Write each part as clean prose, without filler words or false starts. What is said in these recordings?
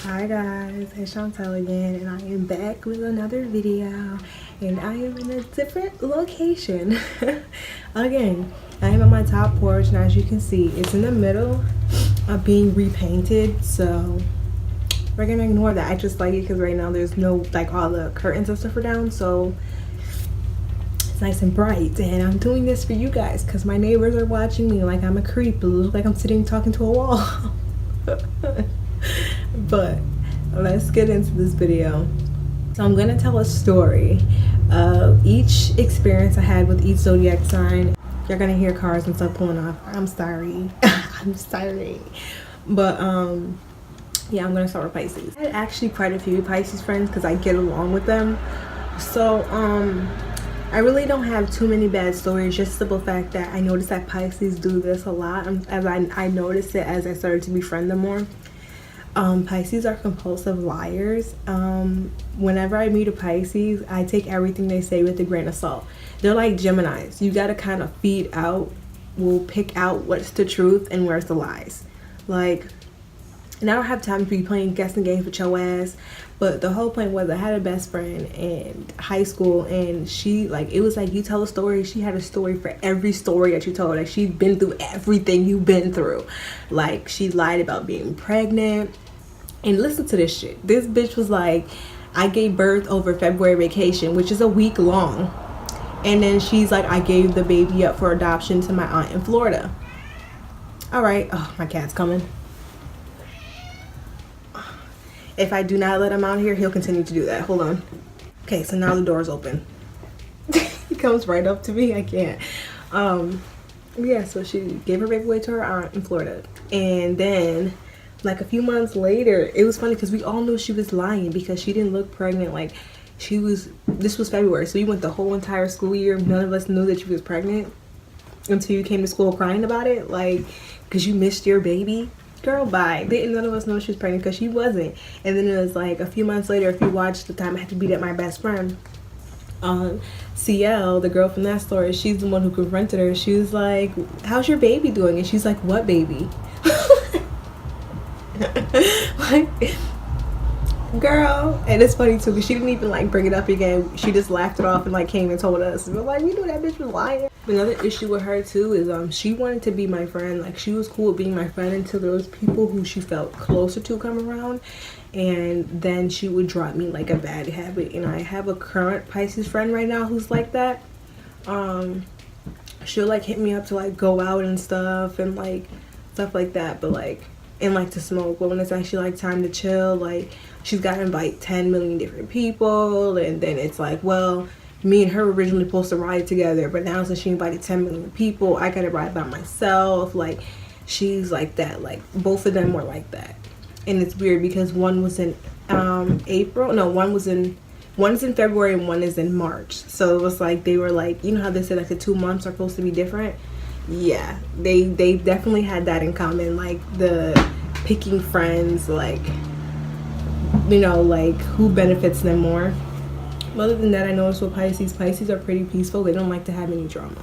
Hi guys, it's Chantel again, and I am back with another video, and I am in a different location. Again, I am on my top porch, and as you can see, it's in the middle of being repainted, so we're gonna ignore that. I just like it because right now there's no, like, all the curtains and stuff are down, so it's nice and bright. And I'm doing this for you guys because my neighbors are watching me like I'm a creep. It looks like I'm sitting talking to a wall. But let's get into this video. So I'm gonna tell a story of each experience I had with each zodiac sign. You're gonna hear cars and stuff pulling off. I'm sorry. I'm sorry. But yeah, I'm gonna start with Pisces. I had actually quite a few Pisces friends because I get along with them. So I really don't have too many bad stories, just the simple fact that I noticed that Pisces do this a lot, as I noticed it as I started to befriend them more. Pisces are compulsive liars. Whenever I meet a Pisces, I take everything they say with a grain of salt. They're like Geminis. You gotta kind of we'll pick out what's the truth and where's the lies. Like, and I don't have time to be playing guessing games with your ass. But the whole point was I had a best friend in high school, and she, like, it was like you tell a story, she had a story for every story that you told. Like, she'd been through everything you've been through. Like, she lied about being pregnant. And listen to this shit. This bitch was like, I gave birth over February vacation, which is a week long. And then she's like, I gave the baby up for adoption to my aunt in Florida. All right. Oh, my cat's coming. If I do not let him out here, he'll continue to do that. Hold on. Okay, so now the door's open. He comes right up to me. I can't. Yeah, so she gave her baby away to her aunt in Florida. And then, like, a few months later, it was funny because we all knew she was lying because she didn't look pregnant. Like, this was February, so you went the whole entire school year. None of us knew that she was pregnant until you came to school crying about it. Like, because you missed your baby. Girl, bye. Didn't none of us know she was pregnant because she wasn't. And then it was like a few months later, if you watched the time I had to beat up my best friend, CL, the girl from that story, she's the one who confronted her. She was like, how's your baby doing? And she's like, what baby? Like, girl. And it's funny too because she didn't even like bring it up again. She just laughed it off and like came and told us. We're like, you knew that bitch was lying. Another issue with her too is she wanted to be my friend. Like, she was cool with being my friend until there was people who she felt closer to come around, and then she would drop me like a bad habit. And I have a current Pisces friend right now who's like that. She'll like hit me up to like go out and stuff and like stuff like that, but like, and like to smoke. But when it's actually like time to chill, like, she's got to invite 10 million different people, and then it's like, well, me and her originally supposed to ride together, but now since she invited 10 million people, I gotta ride by myself. Like, she's like that. Like, both of them were like that. And it's weird because one was in April. No, one is in February and one is in March. So it was like, they were like, you know how they said like the 2 months are supposed to be different? Yeah, they definitely had that in common. Like, the picking friends, like, you know, like who benefits them more. Other than that, I noticed with Pisces are pretty peaceful. They don't like to have any drama.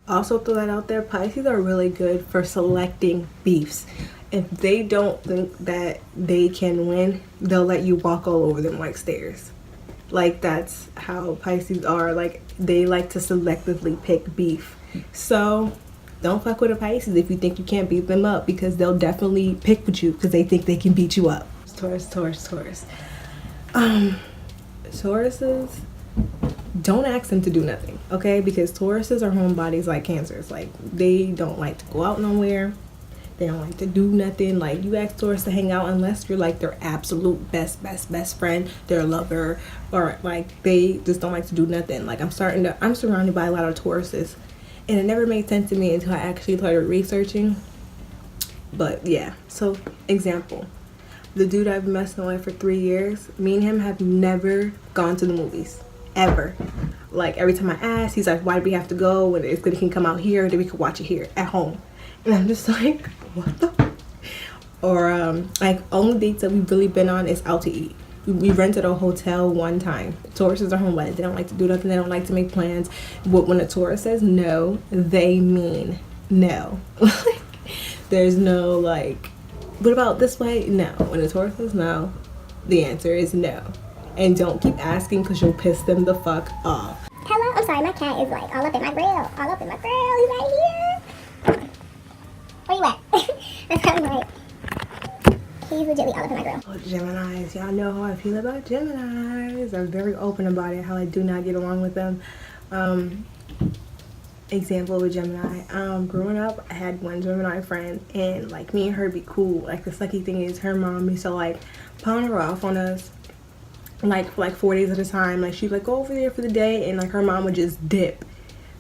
Also, throw that out there, Pisces are really good for selecting beefs. If they don't think that they can win, they'll let you walk all over them like stairs. Like, that's how Pisces are. Like, they like to selectively pick beef. So don't fuck with a Pisces if you think you can't beat them up, because they'll definitely pick with you because they think they can beat you up. Taurus. Tauruses, don't ask them to do nothing, okay? Because Tauruses are homebodies like Cancers. Like, they don't like to go out nowhere. They don't like to do nothing. Like, you ask Taurus to hang out unless you're like their absolute best friend, their lover, or like they just don't like to do nothing. Like, I'm surrounded by a lot of Tauruses, and it never made sense to me until I actually started researching. But yeah, so example. The dude I've been messing with for 3 years, me and him have never gone to the movies. Ever. Like, every time I ask, he's like, why do we have to go when it's good he can come out here and then we can watch it here at home? And I'm just like, what the? Or, like, only dates that we've really been on is out to eat. We rented a hotel one time. Tauruses are homebodies. They don't like to do nothing. They don't like to make plans. But when a Taurus says no, they mean no. There's no, like, What about this way? No. When the Taurus says no, the answer is no. And don't keep asking because you'll piss them the fuck off. Hello? I'm sorry, my cat is like all up in my grill. All up in my grill. He's right here. Where you at? That's kind of like, he's legitly all up in my grill. Oh, Geminis. Y'all know how I feel about Geminis. I'm very open about it, how I do not get along with them. Example with Gemini. Growing up, I had one Gemini friend, and like me and her be cool. Like the sucky thing is, her mom used to like pound her off on us, like for like 4 days at a time. Like she'd like go over there for the day, and like her mom would just dip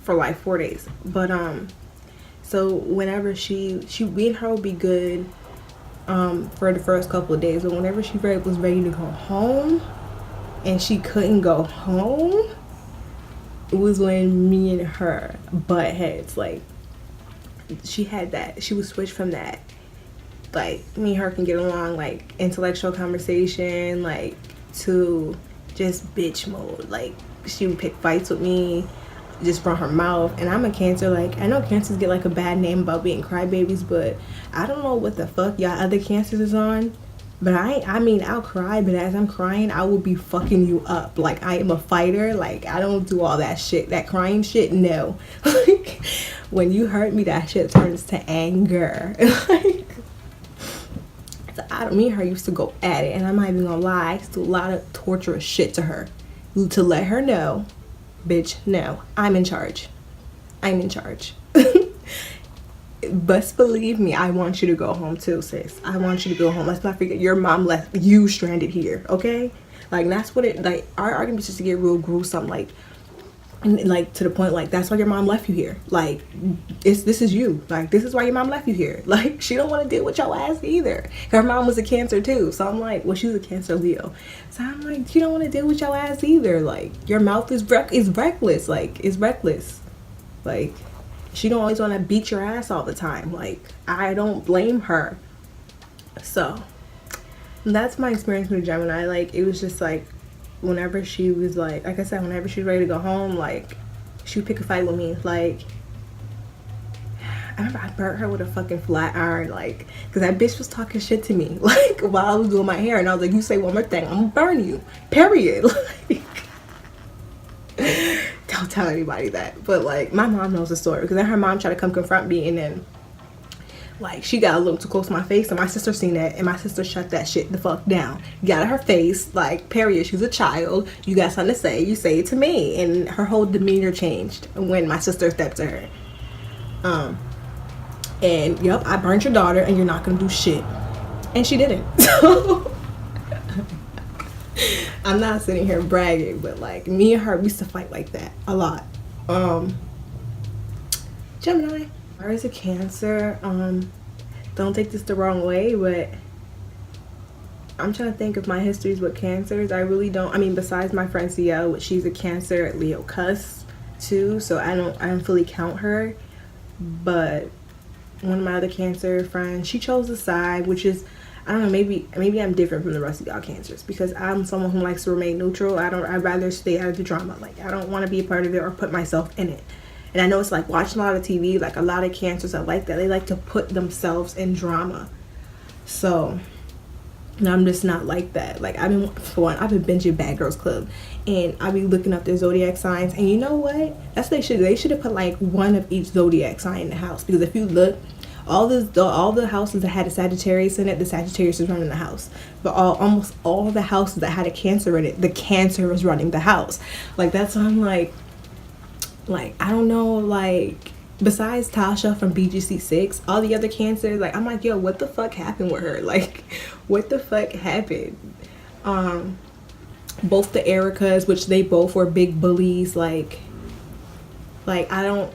for like 4 days. But so whenever we and her would be good for the first couple of days, but whenever she was ready to go home, and she couldn't go home, it was when me and her butt heads. Like she would switch from that, like me and her can get along, like intellectual conversation, like to just bitch mode. Like she would pick fights with me just from her mouth. And I'm a Cancer. Like I know Cancers get like a bad name about being crybabies, but I don't know what the fuck y'all other Cancers is on. But I mean, I'll cry, but as I'm crying, I will be fucking you up. Like, I am a fighter. Like, I don't do all that shit. That crying shit, no. Like, when you hurt me, that shit turns to anger. Like, so me and her used to go at it. And I'm not even gonna lie, I used to do a lot of torturous shit to her. To let her know, bitch, no, I'm in charge. I'm in charge. Best believe me, I want you to go home too, sis. I want you to go home. Let's not forget your mom left you stranded here, okay? Like that's what it, like our arguments just to get real gruesome, like to the point like that's why your mom left you here. Like this is you. Like this is why your mom left you here. Like she don't want to deal with your ass either. Her mom was a Cancer too, so I'm like, well, she was a Cancer Leo, so I'm like, she don't want to deal with your ass either. Like your mouth is reckless. Like it's reckless. Like she don't always want to beat your ass all the time. Like, I don't blame her. So, that's my experience with Gemini. Like, it was just like, whenever she was like I said, whenever she was ready to go home, like, she would pick a fight with me. Like, I remember I burnt her with a fucking flat iron, like, because that bitch was talking shit to me, like, while I was doing my hair. And I was like, you say one more thing, I'm gonna burn you. Period. Like, don't tell anybody that. But like my mom knows the story, because then her mom tried to come confront me, and then like she got a little too close to my face, and my sister seen that, and my sister shut that shit the fuck down. Got in her face, like, period, she's a child, you got something to say, you say it to me. And her whole demeanor changed when my sister stepped to her. And yep, I burned your daughter and you're not gonna do shit. And she didn't. So I'm not sitting here bragging, but like me and her, we used to fight like that a lot. Gemini. Or is a Cancer. Don't take this the wrong way, but I'm trying to think of my histories with Cancers. I really don't. I mean, besides my friend CL, which she's a Cancer Leo cusp too, so I don't fully count her. But one of my other Cancer friends, she chose a side, which is, I don't know, maybe I'm different from the rest of y'all Cancers, because I'm someone who likes to remain neutral. I'd rather stay out of the drama. Like, I don't want to be a part of it or put myself in it. And I know it's like watching a lot of TV, like a lot of Cancers are like that. They like to put themselves in drama. So I'm just not like that. Like, I've been binging Bad Girls Club, and I'll be looking up their zodiac signs. And you know what? That's what they should have put like one of each zodiac sign in the house, because if you look, all the houses that had a Sagittarius in it, the Sagittarius is running the house. But almost all the houses that had a Cancer in it, the Cancer was running the house. Like, that's why I'm like I don't know, like, besides Tasha from BGC6, all the other Cancers, like, I'm like, yo, what the fuck happened with her? Like, what the fuck happened? Both the Ericas, which they both were big bullies, like I don't,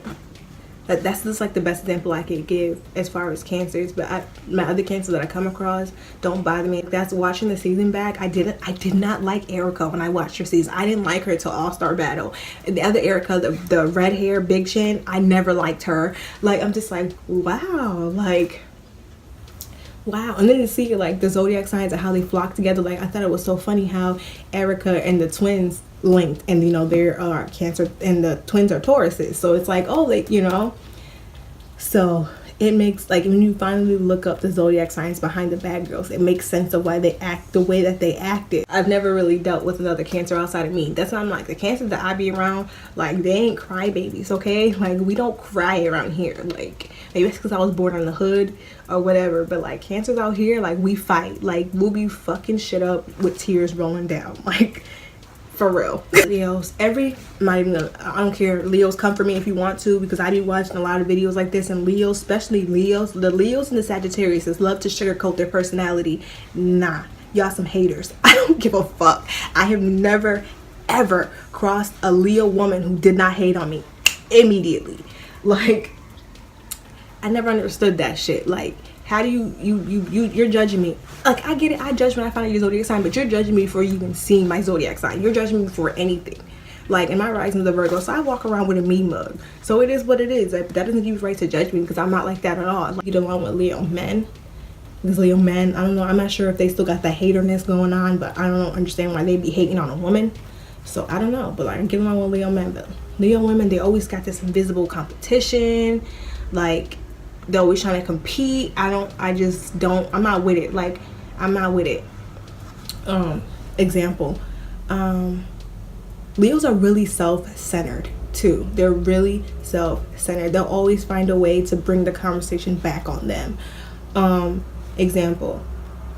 that's just like the best example I could give as far as Cancers. But my other Cancers that I come across don't bother me. That's watching the season back. I did not like Erica when I watched her season. I didn't like her till All-Star Battle. And the other Erica, the red hair, big chin, I never liked her. Like, I'm just like, wow, like, wow. And then to see like the zodiac signs and how they flock together, like, I thought it was so funny how Erica and the twins linked, and you know, there are Cancer and the twins are Tauruses, so it's like, oh, like, you know, so it makes, like, when you finally look up the zodiac signs behind the bad girls, it makes sense of why they act the way that they acted. I've never really dealt with another Cancer outside of me. That's why I'm like, the Cancers that I be around, like, they ain't crybabies, okay? Like, we don't cry around here. Like, maybe it's because I was born in the hood or whatever, but like, Cancers out here, like, we fight. Like, we'll be fucking shit up with tears rolling down. Like, for real. Leos, I don't care, Leos, come for me if you want to, because I be watching a lot of videos like this, and Leos, especially Leos, the Leos and the Sagittarius love to sugarcoat their personality. Nah, y'all some haters. I don't give a fuck. I have never ever crossed a Leo woman who did not hate on me immediately. Like, I never understood that shit. Like, how do you're judging me? Like, I get it, I judge when I find out your zodiac sign, but you're judging me for even seeing my zodiac sign. You're judging me for anything. Like, in my rising is a Virgo, so I walk around with a me mug. So it is what it is. Like, that doesn't give you the right to judge me, because I'm not like that at all. Like, you get along with Leo men. Because Leo men, I don't know, I'm not sure if they still got the haterness going on, but I don't understand why they be hating on a woman. So I don't know, but like, I get along with Leo men. But Leo women, they always got this invisible competition. Like, they're always trying to compete. I'm not with it. Like, I'm not with it. Example, Leos are really self-centered too. They're really self-centered. They'll always find a way to bring the conversation back on them. Example,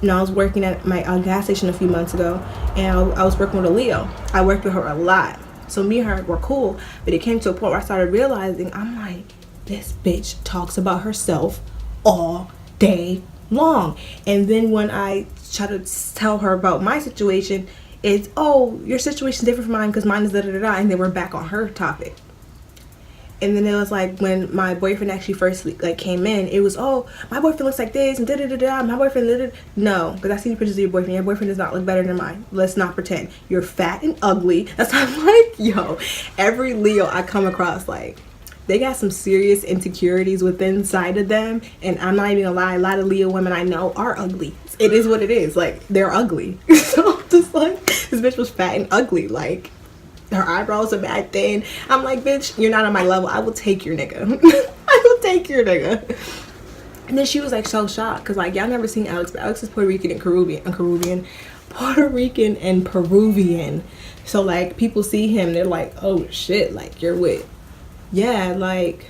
I was working at my gas station a few months ago, and I was working with a Leo. I worked with her a lot, so me and her were cool, but it came to a point where I started realizing, I'm like, this bitch talks about herself all day long. And then when I try to tell her about my situation, it's, oh, your situation's different from mine because mine is da-da-da-da, and then we're back on her topic. And then it was like, when my boyfriend actually first like came in, it was, oh, my boyfriend looks like this and da-da-da-da, my boyfriend da-da-da. No, because I see the pictures of your boyfriend. Your boyfriend does not look better than mine. Let's not pretend. You're fat and ugly. That's why I'm like, yo, every Leo I come across, like, they got some serious insecurities within inside of them, and I'm not even gonna lie, a lot of Leo women I know are ugly. It is what it is. Like, they're ugly. So I'm just like, this bitch was fat and ugly. Like, her eyebrows are bad thin. I'm like, bitch, you're not on my level. I will take your nigga. I will take your nigga. And then she was like so shocked, because like, y'all never seen Alex, but Alex is Puerto Rican and Puerto Rican and Peruvian. So like, people see him, they're like, oh shit, like, you're with, yeah, like,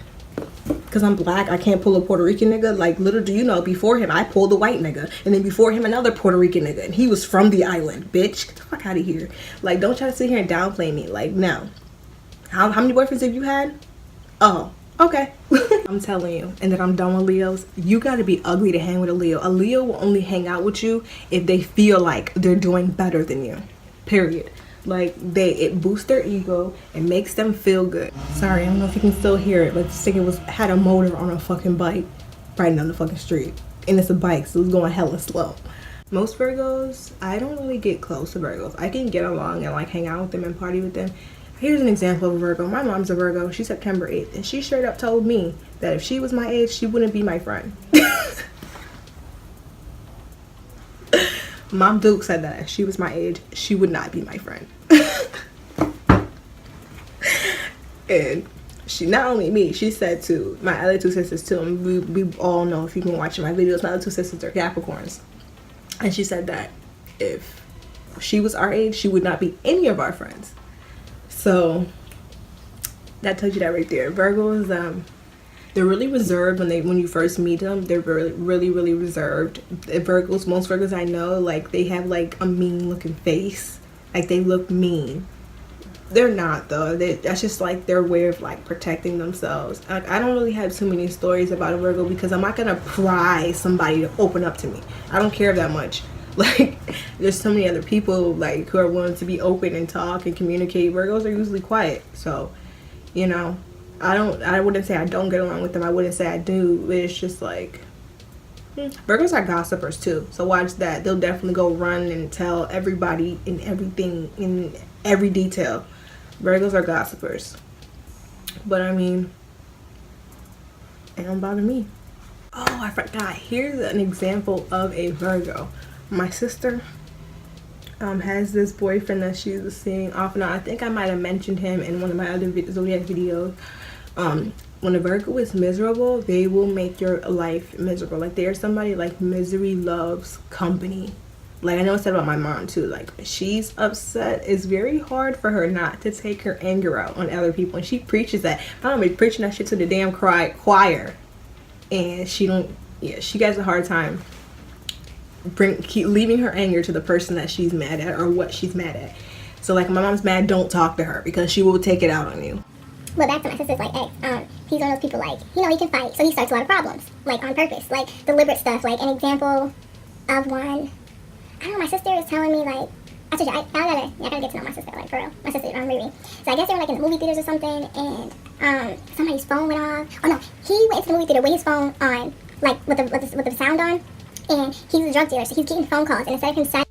because I'm black, I can't pull a Puerto Rican nigga. Like, little do you know, before him, I pulled a white nigga. And then before him, another Puerto Rican nigga. And he was from the island, bitch. Get the fuck out of here. Like, don't try to sit here and downplay me. Like, no. How many boyfriends have you had? Oh, okay. I'm telling you, and then I'm done with Leos. You gotta be ugly to hang with a Leo. A Leo will only hang out with you if they feel like they're doing better than you. Period. Like, it boosts their ego and makes them feel good. Sorry, I don't know if you can still hear it, but this thing had a motor on a fucking bike riding down the fucking street, and it's a bike, so it's going hella slow. Most Virgos, I don't really get close to Virgos. I can get along and like hang out with them and party with them. Here's an example of a Virgo. My mom's a Virgo. She's September 8th, and she straight up told me that if she was my age, she wouldn't be my friend. Mom Duke said that if she was my age, she would not be my friend. And she, not only me, she said to my other two sisters too, and we all know, if you've been watching my videos, my other two sisters are Capricorns. And she said that if she was our age, she would not be any of our friends. So that tells you that right there. Virgos, they're really reserved when you first meet them. They're really reserved. Virgos, most Virgos I know, like, they have like a mean looking face. Like, they look mean. They're not though. That's just like their way of like protecting themselves. Like, I don't really have too many stories about a Virgo, because I'm not gonna pry somebody to open up to me. I don't care that much. Like, there's so many other people like who are willing to be open and talk and communicate. Virgos are usually quiet, so you know. I wouldn't say I don't get along with them. I wouldn't say I do. But it's just like, Virgos are gossipers too. So watch that. They'll definitely go run and tell everybody and everything in every detail. Virgos are gossipers. But I mean, it don't bother me. Oh, I forgot. Here's an example of a Virgo. My sister has this boyfriend that she's seeing off and on. I think I might have mentioned him in one of my other Zodiac videos. when a Virgo is miserable, they will make your life miserable. Like, they're somebody like misery loves company. Like, I know I said about my mom too. Like, when she's upset, it's very hard for her not to take her anger out on other people. And she preaches that. My mom be preaching that shit to the damn choir. And she has a hard time keep leaving her anger to the person that she's mad at or what she's mad at. So, like, my mom's mad, don't talk to her because she will take it out on you. Well, back to my sister's like ex. He's one of those people like, he can fight, so he starts a lot of problems, like on purpose, like deliberate stuff. Like an example of one, I don't know. My sister was telling me like, I gotta get to know my sister, like for real. My sister, Riri. So I guess they were like in the movie theaters or something, and somebody's phone went off. Oh no, he went into the movie theater with his phone on, like with the sound on, and he's a drug dealer, so he's getting phone calls, and instead of him saying,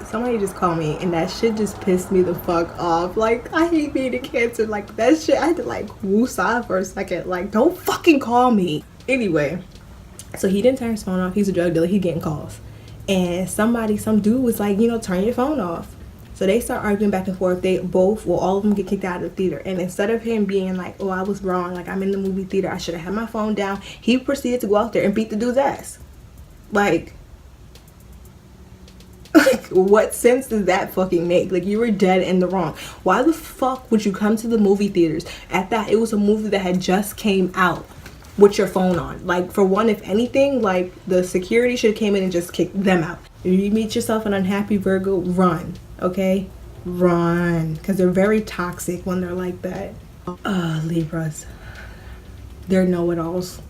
somebody just called me, and that shit just pissed me the fuck off. Like, I hate being a Cancer. Like, that shit, I had to like woosah for a second. Like, don't fucking call me. Anyway, so he didn't turn his phone off. He's a drug dealer. He getting calls. And some dude was like, turn your phone off. So they start arguing back and forth. All of them get kicked out of the theater. And instead of him being like, oh, I was wrong. Like, I'm in the movie theater. I should have had my phone down. He proceeded to go out there and beat the dude's ass. Like, what sense does that fucking make? Like, you were dead in the wrong. Why the fuck would you come to the movie theaters at that? It was a movie that had just came out with your phone on. Like, for one, if anything, like, the security should have came in and just kicked them out. If you meet yourself an unhappy Virgo, run, okay? Run, because they're very toxic when they're like that. Libras, they're know-it-alls.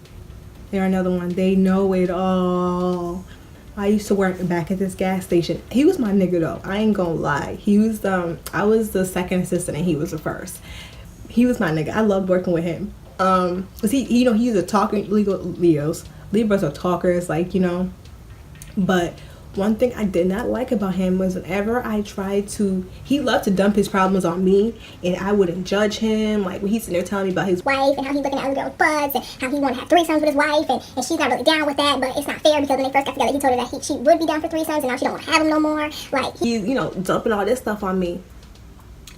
They're another one. They know it all. I used to work back at this gas station. He was my nigga though. I ain't gonna lie. He was I was the second assistant and he was the first. He was my nigga. I loved working with him. Cause he's a talker. Libras are talkers, like, but one thing I did not like about him was whenever I tried to, he loved to dump his problems on me, and I wouldn't judge him. Like, when he's sitting there telling me about his wife and how he's looking at other girls' butts and how he wanted to have threesomes with his wife, and she's not really down with that, but it's not fair because when they first got together, he told her that she would be down for threesomes, and now she don't want to have them no more. Like, he's dumping all this stuff on me.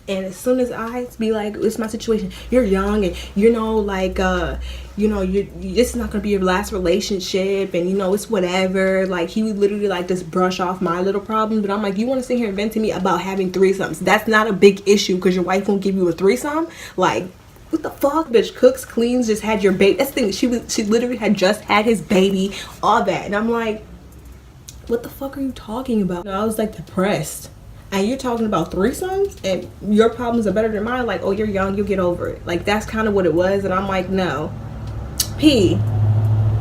And as soon as I be like, it's my situation, you're young, and this is not gonna be your last relationship, and it's whatever. Like, he would literally like just brush off my little problem. But I'm like, you want to sit here and vent to me about having threesomes? That's not a big issue because your wife won't give you a threesome. Like, what the fuck? Bitch cooks, cleans, just had your baby. That's the thing. She literally had just had his baby, all that. And I'm like, what the fuck are you talking about? I was like depressed. And you're talking about threesomes and your problems are better than mine. Like, oh, you're young, you'll get over it. Like, that's kind of what it was. And I'm like, no.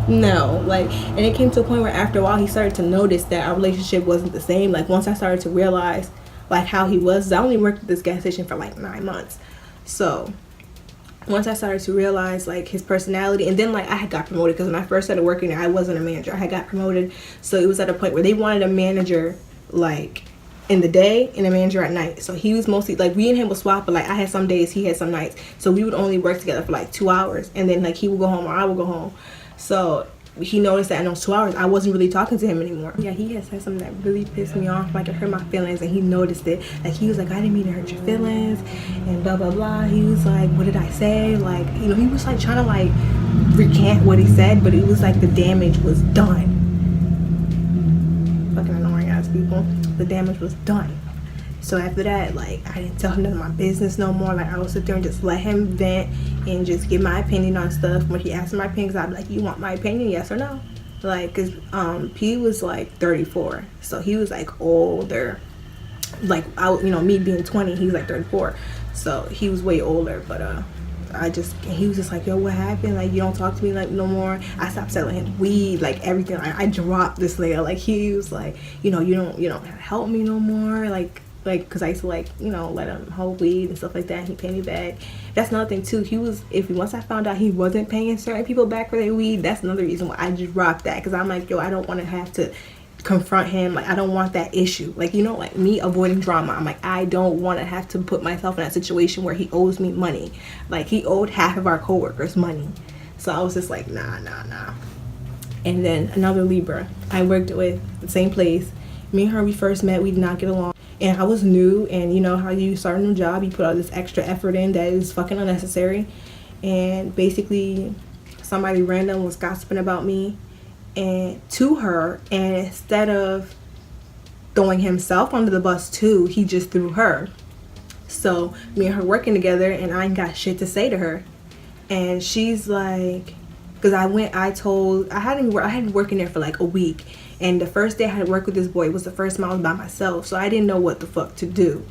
No. Like, and it came to a point where after a while he started to notice that our relationship wasn't the same. Like, once I started to realize like how he was, I only worked at this gas station for like 9 months. So once I started to realize like his personality, and then like I had got promoted, because when I first started working there, I wasn't a manager. I had got promoted. So it was at a point where they wanted a manager like in the day and a manager at night. So he was mostly like, we and him would swap, but like I had some days, he had some nights. So we would only work together for like 2 hours, and then like he would go home or I would go home. So he noticed that in those 2 hours I wasn't really talking to him anymore. Yeah, he had said something that really pissed me off, like it hurt my feelings, and he noticed it. Like, he was like, I didn't mean to hurt your feelings and blah blah blah. He was like, what did I say? Like, he was like trying to like recant what he said, but it was like the damage was done. Fucking annoying ass people. The damage was done. So after that, like, I didn't tell him none of my business no more. Like, I would sit there and just let him vent and just give my opinion on stuff. When he asked my opinions, I'd be like, you want my opinion, yes or no? Like, cause P was like 34, so he was like older. Like, me being 20, he was like 34, so he was way older. But he was just like, yo, what happened? Like, you don't talk to me like no more. I stopped selling him weed, like everything. I dropped this layer. Like, he was like, you don't help me no more. Like, cause I used to like, let him hold weed and stuff like that. And he paid me back. That's another thing too. Once I found out he wasn't paying certain people back for their weed, that's another reason why I dropped that. Cause I'm like, yo, I don't want to have to confront him. Like, I don't want that issue. Like, like me avoiding drama. I'm like, I don't want to have to put myself in that situation where he owes me money. Like, he owed half of our coworkers money. So I was just like, nah. And then another Libra I worked with, the same place. Me and her, we first met, we did not get along. And I was new, and how you start a new job, you put all this extra effort in that is fucking unnecessary. and basically somebody random was gossiping about me and to her, and instead of throwing himself under the bus too, he just threw her. So me and her working together, and I ain't got shit to say to her. And she's like, because I hadn't been working there for like a week, and the first day I had to work with this boy, it was the first time I was by myself, so I didn't know what the fuck to do.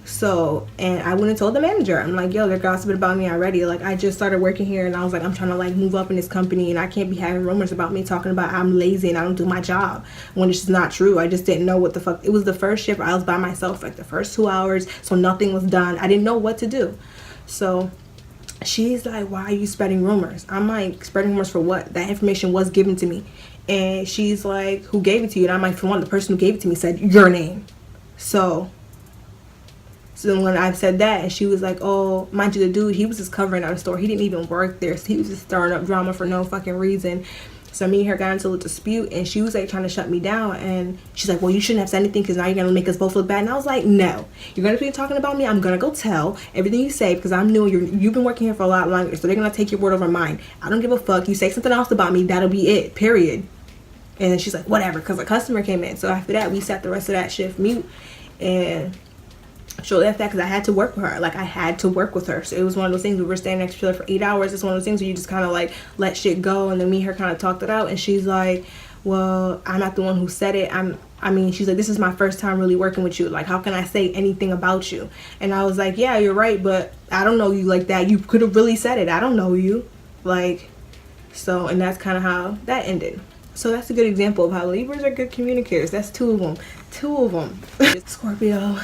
So, and I went and told the manager, I'm like, yo, they're gossiping about me already. Like, I just started working here, and I was like, I'm trying to like move up in this company, and I can't be having rumors about me talking about I'm lazy and I don't do my job, when it's just not true. I just didn't know what the fuck. It was the first shift, I was by myself like the first 2 hours, so nothing was done. I didn't know what to do. So she's like, why are you spreading rumors? I'm like, spreading rumors for what? That information was given to me. And she's like, who gave it to you? And I'm like, for one, the person who gave it to me said your name. So when I said that, and she was like, oh, mind you, the dude, he was just covering out a store. He didn't even work there. So he was just stirring up drama for no fucking reason. So me and her got into a dispute, and she was like trying to shut me down. And she's like, well, you shouldn't have said anything because now you're going to make us both look bad. And I was like, no, you're going to be talking about me. I'm going to go tell everything you say because I'm new. You've been working here for a lot longer, so they're going to take your word over mine. I don't give a fuck. You say something else about me, that'll be it, period. And then she's like, whatever, because a customer came in. So after that, we sat the rest of that shift mute and showed that fact because I had to work with her. Like, I had to work with her. So it was one of those things where we're standing next to each other for 8 hours. It's one of those things where you just kind of like let shit go. And then me and her kind of talked it out. And she's like, well, I'm not the one who said it. She's like, this is my first time really working with you. Like, how can I say anything about you? And I was like, yeah, you're right, but I don't know you like that. You could have really said it. I don't know you. Like, so, and that's kind of how that ended. So that's a good example of how Libras are good communicators. That's two of them. Scorpio.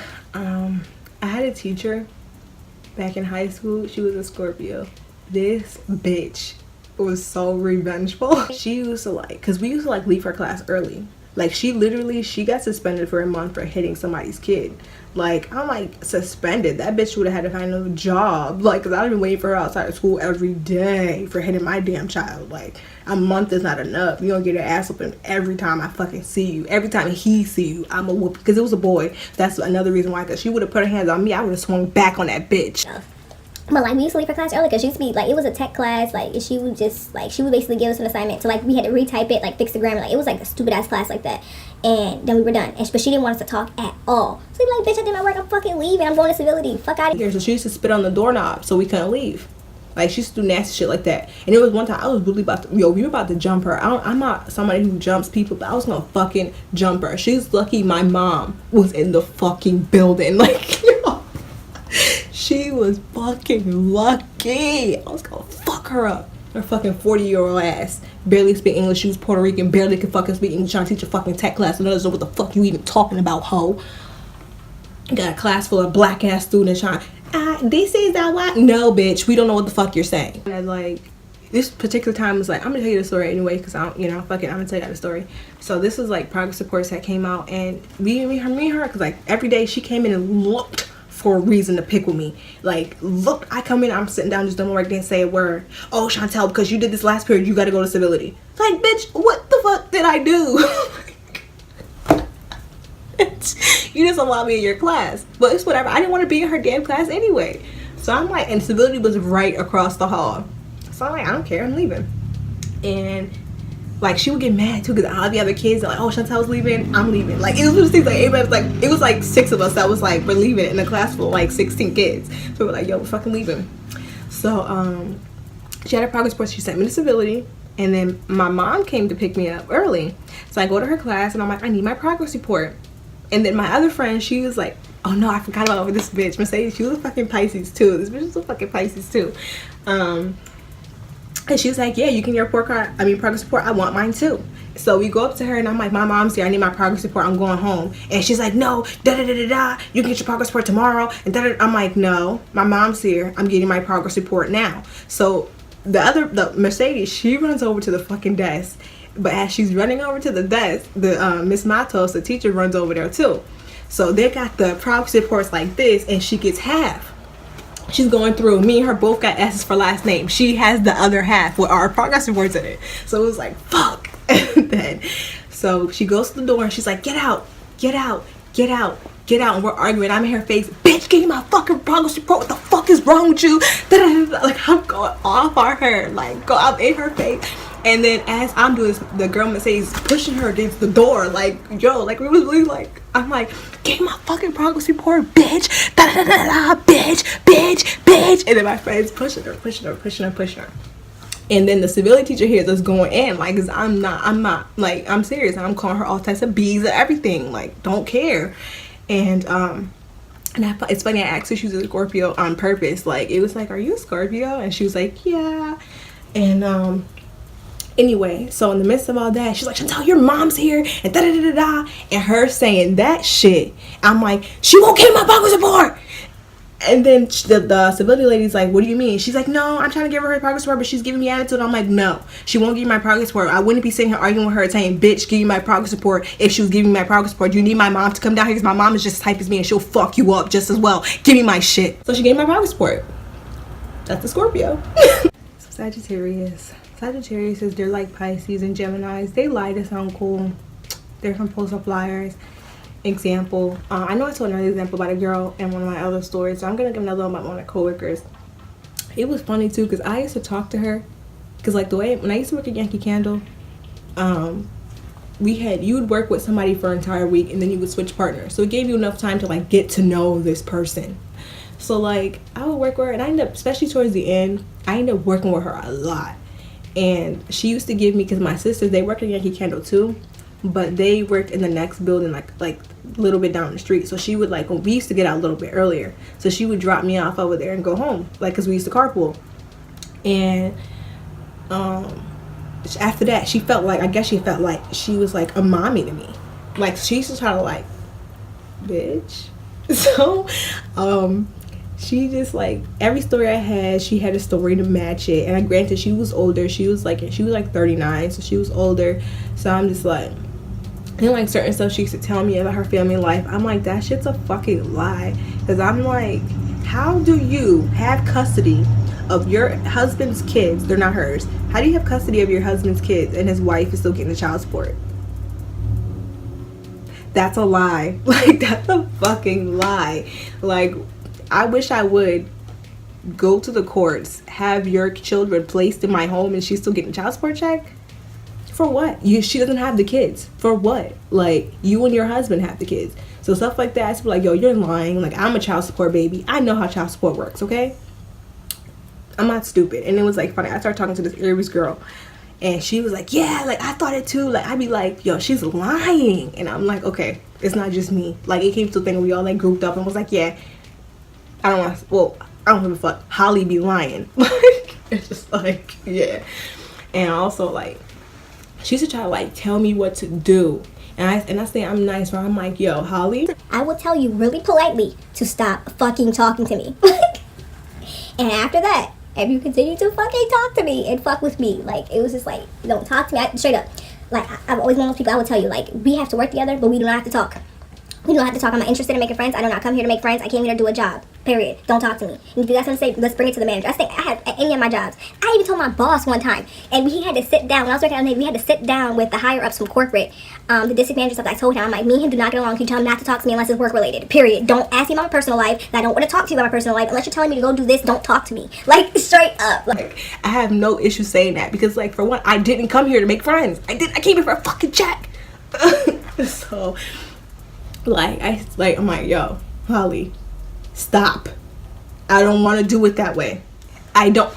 I had a teacher back in high school. She was a Scorpio. This bitch was so revengeful. She used to like, because we used to like leave her class early. Like, she got suspended for a month for hitting somebody's kid. Like, I'm like, suspended? That bitch would have had to find another job. Like, because I've been waiting for her outside of school every day for hitting my damn child. Like, a month is not enough. You're gonna get your ass whooping every time I fucking see you. Every time he see you, I'm a whoop. Because it was a boy. That's another reason why. Because she would have put her hands on me, I would have swung back on that bitch. But like, we used to leave her class early because she used to be like, it was a tech class. Like, she would just like, she would basically give us an assignment. So like, we had to retype it, like fix the grammar. Like, it was like a stupid ass class like that. And then we were done. But she didn't want us to talk at all. So we'd be like, bitch, I did my work. I'm fucking leaving. I'm going to civility. Fuck out of here. So she used to spit on the doorknob so we couldn't leave. Like, she used to do nasty shit like that. And it was one time I was really about to, we were about to jump her. I'm not somebody who jumps people, but I was gonna fucking jump her. She's lucky my mom was in the fucking building. Like, yo, she was fucking lucky. I was gonna fuck her up. Her fucking 40-year-old ass barely speak English. She was Puerto Rican, barely could fucking speak English. Trying to teach a fucking tech class and doesn't know what the fuck you even talking about, hoe. Got a class full of black ass students trying. This is that what? No, bitch. We don't know what the fuck you're saying. And like, this particular time was like, I'm gonna tell you the story anyway, because I don't, fuck it, I'm gonna tell you the story. So this was like progress reports that came out, and me and her, because like every day she came in and looked for a reason to pick with me. Like, look, I come in, I'm sitting down, just doing my work, didn't say a word. Oh, Chantel, because you did this last period, you gotta go to civility. Like, bitch, what the fuck did I do? You just allowed me in your class. But it's whatever. I didn't want to be in her damn class anyway. So I'm like, and civility was right across the hall. So I'm like, I don't care, I'm leaving. And like, she would get mad too because all the other kids are like, oh, Chantel's leaving, I'm leaving. Like, it was just things like, everybody was like, it was like 6 of us that was like, we're leaving in a class full of like 16 kids. So we're like, yo, we're fucking leaving. So she had a progress report. She sent me to civility. And then my mom came to pick me up early. So I go to her class and I'm like, I need my progress report. And then my other friend, she was like, oh no, I forgot about this bitch, Mercedes. She was a fucking Pisces too. This bitch was a fucking Pisces too. And she was like, yeah, you can get your progress report. I want mine too. So we go up to her and I'm like, my mom's here. I need my progress report. I'm going home. And she's like, no, da-da-da-da-da. You can get your progress report tomorrow. And da-da-da. I'm like, no, my mom's here. I'm getting my progress report now. So the Mercedes, she runs over to the fucking desk. But as she's running over to the desk, the Miss Matos, the teacher, runs over there too. So they got the progress reports like this, and she gets half. She's going through. Me and her both got S's for last name. She has the other half with our progress reports in it. So it was like, fuck. Then, so she goes to the door and she's like, get out, get out, get out, get out. And we're arguing. I'm in her face, bitch, give me my fucking progress report. What the fuck fuck is wrong with you? Like, I'm going off on her, like, go up in her face. And then as I'm doing this, the girl Mercedes pushing her against the door, like, yo, like, it was really like, I'm like, give me my fucking progress report, bitch, bitch. And then my friend's pushing her. And then the civility teacher hears us going in, like, cause I'm not, like, I'm serious. I'm calling her all types of B's and everything, like, don't care. And it's funny, I asked her if she was a Scorpio on purpose. Like, it was like, are you a Scorpio? And she was like, yeah. And anyway, so in the midst of all that, she's like, Chantel, your mom's here, and da-da-da-da-da. And her saying that shit, I'm like, she won't give my progress report. And then the civility lady's like, what do you mean? She's like, no, I'm trying to give her progress report, but she's giving me attitude. I'm like, no, she won't give me my progress report. I wouldn't be sitting here arguing with her saying, bitch, give me my progress report if she was giving me my progress report. You need my mom to come down here because my mom is just as type as me and she'll fuck you up just as well. Give me my shit. So she gave me my progress report. That's the Scorpio. So Sagittarius is, they're like Pisces and Geminis. They lie to sound cool. They're compulsive liars. Example, I know I told another example about a girl in one of my other stories, so I'm gonna give another one about one of my coworkers. It was funny too, because I used to talk to her, because like the way when I used to work at Yankee Candle, you would work with somebody for an entire week and then you would switch partners, so it gave you enough time to like get to know this person. So like I would work with her, and I ended up, especially towards the end, I ended up working with her a lot. And she used to give me, because my sisters, they worked at Yankee Candle too, but they worked in the next building, like a little bit down the street. So she would, like, we used to get out a little bit earlier, so she would drop me off over there and go home, like, because we used to carpool. And after that, she felt like she was like a mommy to me. Like, she used to try to, like, bitch. So she just, like, every story I had, she had a story to match it. And granted, she was older. She was like 39, so she was older. So I'm just like, and like certain stuff she used to tell me about her family life, I'm like, that shit's a fucking lie. Because I'm like, how do you have custody of your husband's kids? They're not hers. How do you have custody of your husband's kids and his wife is still getting the child support? That's a lie. Like, that's a fucking lie. Like, I wish I would go to the courts, have your children placed in my home, and she's still getting a child support check. For what? She doesn't have the kids. For what? Like, you and your husband have the kids. So stuff like that, it's like, yo, you're lying. Like, I'm a child support baby. I know how child support works, okay? I'm not stupid. And it was like funny. I started talking to this Aries girl, and she was like, yeah, like, I thought it too. Like, I'd be like, yo, she's lying. And I'm like, okay, it's not just me. Like, it came to a thing where we all like grouped up and was like, yeah, I don't give a fuck. Holly be lying. Like, it's just like, yeah. And also, like, she used to try to, like, tell me what to do. And I say I'm nice, but I'm like, yo, Holly, I will tell you really politely to stop fucking talking to me. And after that, if you continue to fucking talk to me and fuck with me, like, it was just like, don't talk to me. Straight up. Like, I've always one of those people, I would tell you, like, we have to work together, but we do not have to talk. We don't have to talk. I'm not interested in making friends. I do not come here to make friends. I came here to do a job. Period. Don't talk to me. And if you guys want to say, let's bring it to the manager. I think I had at any of my jobs. I even told my boss one time, and he had to sit down. When I was working on it, we had to sit down with the higher ups from corporate, the district manager stuff. I told him, I'm like, me and him do not get along. Can you tell him not to talk to me unless it's work related? Period. Don't ask me about my personal life. I don't want to talk to you about my personal life unless you're telling me to go do this. Don't talk to me. Like, straight up. Like, I have no issue saying that, because, like, for one, I didn't come here to make friends. I came here for a fucking check. So, like, I'm like, yo, Holly, stop. I don't want to do it that way. I don't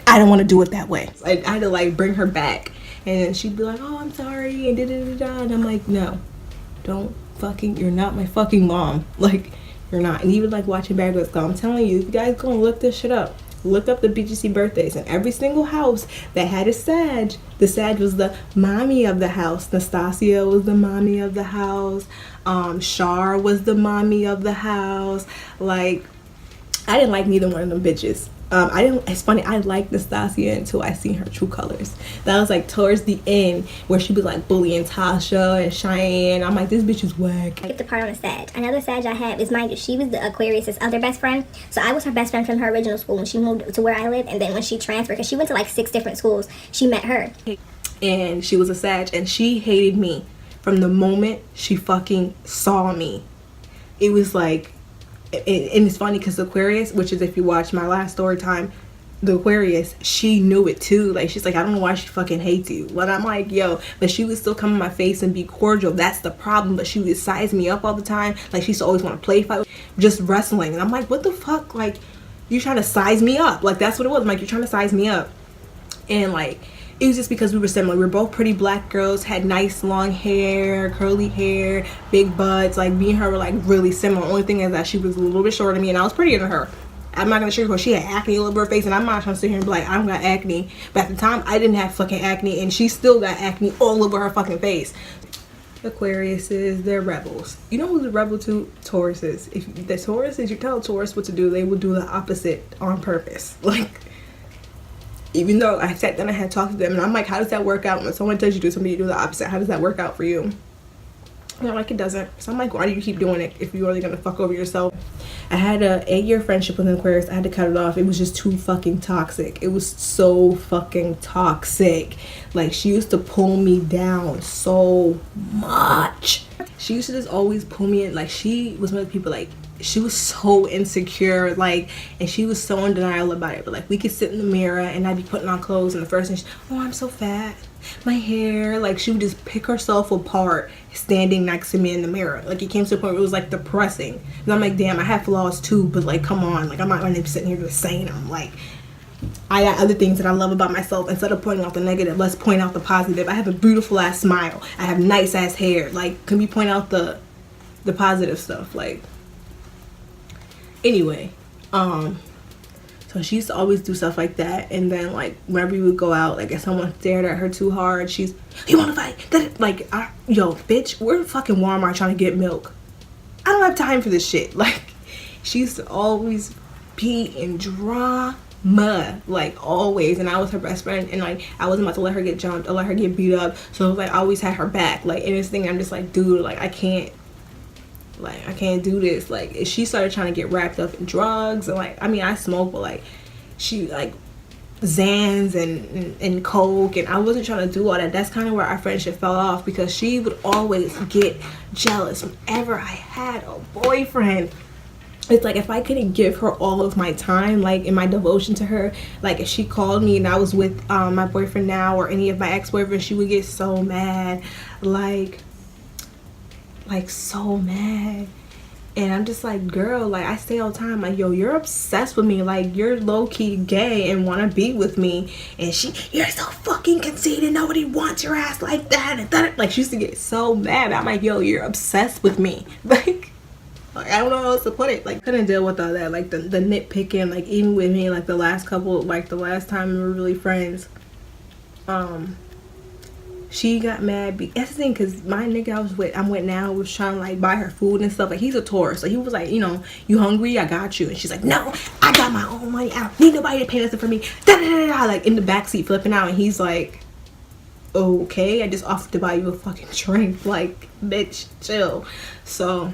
want to do it that way. I had to, like, bring her back, and she'd be like, oh, I'm sorry, and da-da-da-da. And I'm like, no, don't fucking, you're not my fucking mom. Like, you're not. And even, like, watching Bad Boys Go, I'm telling you, if you guys go and look this shit up, look up the BGC birthdays, and every single house that had a Sag, the Sag was the mommy of the house. Nastasia was the mommy of the house. Shar was the mommy of the house. Like, I didn't like neither one of them bitches. It's funny, I liked Nastasia until I seen her true colors. That was like towards the end where she was like bullying Tasha and Cheyenne. I'm like, this bitch is whack. I get the part on the Sag. Another Sag I have is, mind you, she was the Aquarius' other best friend. So I was her best friend from her original school when she moved to where I live, and then when she transferred, because she went to like 6 different schools, she met her. And she was a Sag, and she hated me from the moment she fucking saw me. It was like, And it's funny because Aquarius, which is, if you watch my last story time, the Aquarius, she knew it too. Like, she's like, I don't know why she fucking hates you. But I'm like, yo, but she would still come in my face and be cordial. That's the problem. But she would size me up all the time. Like, she used to always want to play fight, just wrestling. And I'm like, what the fuck? Like, you trying to size me up? Like, that's what it was. I'm like, you're trying to size me up. And like, it was just because we were similar. We were both pretty black girls, had nice long hair, curly hair, big butts. Like, me and her were like really similar. Only thing is that she was a little bit shorter than me and I was prettier than her. I'm not gonna sugarcoat. She had acne all over her face, and I'm not trying to sit here and be like, I don't got acne. But at the time, I didn't have fucking acne, and she still got acne all over her fucking face. Aquariuses, they're rebels. You know who's a rebel to? Tauruses. If the Tauruses, you tell Taurus what to do, they will do the opposite on purpose. Like, even though I sat down and had talked to them, and I'm like, how does that work out? When someone tells you to do something, you do the opposite. How does that work out for you? And they're like, it doesn't. So I'm like, why do you keep doing it if you're really gonna fuck over yourself? I had a 8-year friendship with an Aquarius. I had to cut it off. It was just too fucking toxic. It was so fucking toxic. Like, she used to pull me down so much. She used to just always pull me in. Like, she was one of the people, like, she was so insecure, like, and she was so in denial about it. But like, we could sit in the mirror and I'd be putting on clothes, and the first thing, oh, I'm so fat, my hair, like, she would just pick herself apart standing next to me in the mirror. Like, it came to a point where it was like depressing. And I'm like, damn, I have flaws too, but like, come on, like, I'm not gonna be sitting here just saying them. Like, I got other things that I love about myself. Instead of pointing out the negative, let's point out the positive. I have a beautiful ass smile, I have nice ass hair. Like, can we point out the positive stuff? Like, anyway, so she used to always do stuff like that. And then, like, whenever we would go out, like, if someone stared at her too hard, she's, you want to fight? Like, yo, bitch, we're in fucking Walmart trying to get milk. I don't have time for this shit. Like, she used to always be in drama, like, always. And I was her best friend, and like, I wasn't about to let her get jumped or let her get beat up. So like, I always had her back. Like, in this thing, I'm just like, dude, like, I can't do this. Like, she started trying to get wrapped up in drugs, and like, I mean, I smoke, but like, she like Zans and coke, and I wasn't trying to do all that. That's kind of where our friendship fell off, because she would always get jealous whenever I had a boyfriend. It's like, if I couldn't give her all of my time, like, in my devotion to her, like, if she called me and I was with my boyfriend now or any of my ex-boyfriends, she would get so mad, like so mad. And I'm just like, girl, like, I say all the time, like, yo, you're obsessed with me, like, you're low-key gay and want to be with me, and you're so fucking conceited, nobody wants your ass like that, and that. Like, she used to get so mad. I'm like, yo, you're obsessed with me. Like, I don't know how else to put it. Like, couldn't deal with all that, like, the nitpicking. Like, even with me, like, the last time we were really friends, she got mad. That's the thing, because my nigga I'm with now was trying to like buy her food and stuff. Like, he's a Taurus, so he was like, you know, you hungry? I got you. And she's like, no, I got my own money, I don't need nobody to pay nothing for me, da, da, da, da. Like, in the backseat flipping out, and he's like, okay, I just offered to buy you a fucking drink. Like, bitch, chill. So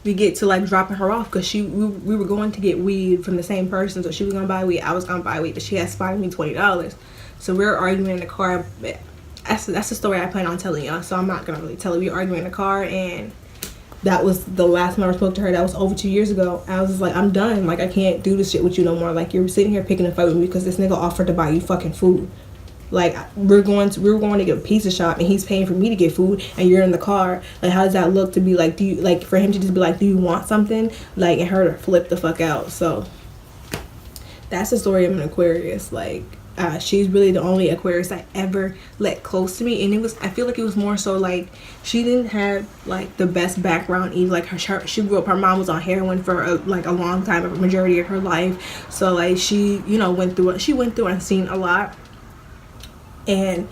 we get to like dropping her off, because we were going to get weed from the same person. So she was gonna buy weed, I was gonna buy weed, but she had spotted me $20. So we were arguing in the car. That's the story I plan on telling y'all, so I'm not gonna really tell it. We were arguing in the car, and that was the last time I ever spoke to her. That was over 2 years ago. I was just like, I'm done. Like, I can't do this shit with you no more. Like, you're sitting here picking a fight with me because this nigga offered to buy you fucking food. Like, we were going to get a pizza shop, and he's paying for me to get food, and you're in the car. Like, how does that look to be like, do you, like, for him to just be like, do you want something? Like, and her to flip the fuck out. So that's the story of an Aquarius. Like, she's really the only Aquarius I ever let close to me, and I feel like it was more so like, she didn't have like the best background either. Like, she grew up, her mom was on heroin for a long time, a majority of her life. So like, she, you know, went through and seen a lot. And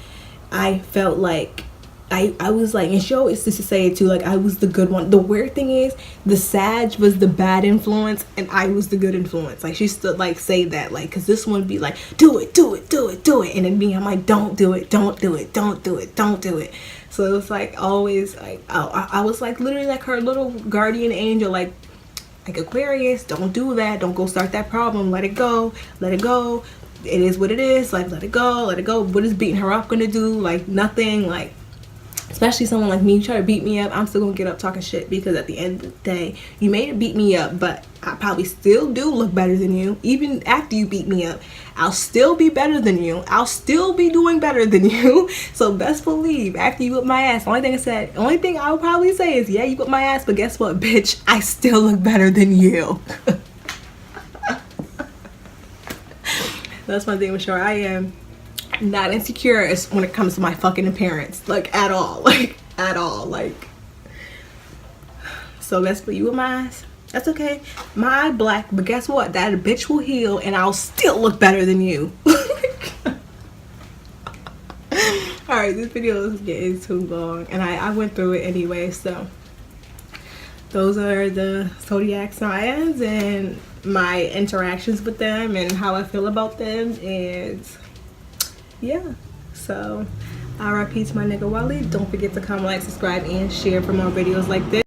I felt like I was like, and she always used to say it too, like, I was the good one. The weird thing is, the Sag was the bad influence and I was the good influence. Like, she used to like say that, like, because this one would be like, do it, and then me, I'm like, don't do it. So it was like, always like, I was like literally like her little guardian angel, like Aquarius, don't do that, don't go start that problem, let it go, it is what it is, like, let it go. What is beating her up gonna do? Like, nothing. Like, especially someone like me, you try to beat me up, I'm still gonna get up talking shit, because at the end of the day, you may beat me up, but I probably still do look better than you. Even after you beat me up, I'll still be better than you. I'll still be doing better than you. So best believe, after you whip my ass, only thing I would probably say is, yeah, you whip my ass, but guess what, bitch? I still look better than you. That's one thing for sure. I am not insecure as when it comes to my fucking appearance, like at all, so that's for you with my eyes. That's okay. My eye black, but guess what? That bitch will heal and I'll still look better than you. Alright, this video is getting too long, and I went through it anyway. So those are the zodiac signs and my interactions with them and how I feel about them. And yeah, so RIP to my nigga Wally. Don't forget to comment, like, subscribe, and share for more videos like this.